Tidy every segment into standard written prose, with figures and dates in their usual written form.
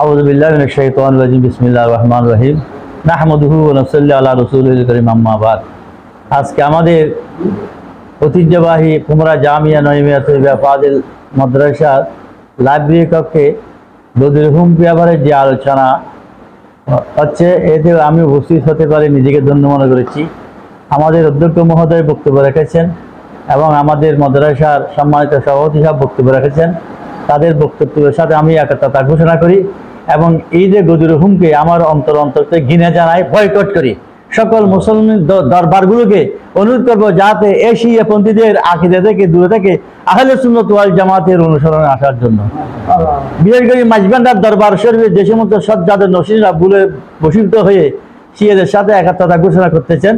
আউযু বিল্লাহি মিনাশ শাইতানির রাজিম। বিসমিল্লাহির রহমানির রহিম। নাহমাদুহু ওয়া নুসাল্লি আলা রাসূলিল কারীম, আম্মা বাদ। আজকে আমাদের ঐতিহ্যবাহী কুমরা জামিয়া নঈমিয়া তৈয়বা ফাজিল মাদ্রাসার লাইব্রেরি কক্ষে বদির হুম ব্যাপারে যে আলোচনা হচ্ছে, এতে আমি উপস্থিত হতে পারি নিজেকে ধন্য মনে করেছি। আমাদের অধ্যক্ষ মহোদয় বক্তব্য রেখেছেন এবং আমাদের মাদ্রাসার সম্মানিত সভাপতি সাহেব বক্তব্য রেখেছেন। তাদের বক্তব্যের সাথে আমি একতা ঘোষণা করি এবং এই যে গদির হুমকে আমার অন্তরতে ঘৃণা জানাই, বয়কট করি। সকল মুসলমান দরবারগুলোকে অনুরোধ করবো যাতে এশিয়াপন্থীদের আকীদা থেকে দূরে থেকে আহলে সুন্নাত ওয়াল জামাতের অনুসরণে আসার জন্য। বিশেষ করে মাঝবান্ডার দরবার শরীফে যে সমস্ত সজ্জাদের নসীরা ভুলে বশীভূত হয়ে শিয়াদের সাথে একাত্মতা ঘোষণা করতেছেন,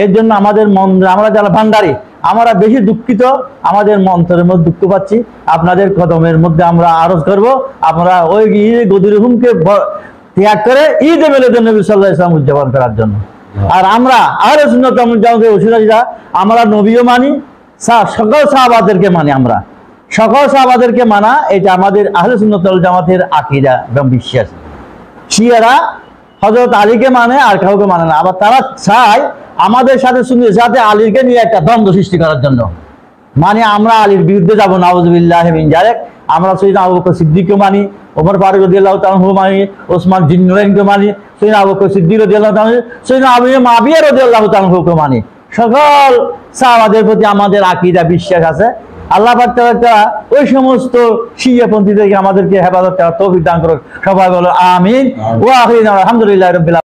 এর জন্য আমাদের মন, আমরা যারা ভান্ডারি, আমরা বেশি দুঃখিত, আমাদের অন্তরের মধ্যে দুঃখ পাচ্ছি। আপনাদের কদমের মধ্যে আমরা আরজ করব, আমরা ওই গদির হুমকে ত্যাগ করে ঈদ মিলাদ নবী সাল্লাল্লাহু আলাইহি ওয়াসাল্লাম উদযাপন করার জন্য। আর আমরা আহলে সুন্নাত ওয়াল জামাতের ওসিলারা আমরা নবীও মানি, সকল সাহাবাদেরকে মানি। আমরা সকল সাহাবাদেরকে মানা, এটা আমাদের আহলে সুন্নাত ওয়াল জামাতের আকীদা এবং বিশ্বাস। শিয়ারা হযরত আলীকে মানে আর কাউকে মানে না, আবার তারা চায় আমাদের সাথে আলীকে নিয়ে একটা দ্বন্দ্ব সৃষ্টি করার জন্য। মানে আমরা আলীর বিরুদ্ধে যাবো, নাউযুবিল্লাহি মিন যালিক। আমরা সাইয়েদনা আবু বকর সিদ্দিককে মানি, ওমর ফারুক রাদিয়াল্লাহু তাআলা আনহু মানি, ওসমান জিন্নুরাইনকে মানি, সাইয়েদনা আবু বকর সিদ্দিক রাদিয়াল্লাহু তাআলা, সাইয়েদনা আবু মুআবিয়া রাদিয়াল্লাহু তাআলা আনহুকে মানি। সকল সাহাবাদের প্রতি আমাদের আকীদা বিশ্বাস আছে। আল্লাহ পাক তাআলা ওই সমস্ত শিয়াপন্থীদেরকে আমাদেরকে হেফাজত করার তৌফিক দান করুন। সবাই বলো আমিন। ওয়া আখিরুনা আলহামদুলিল্লাহি রাব্বিল আলামিন।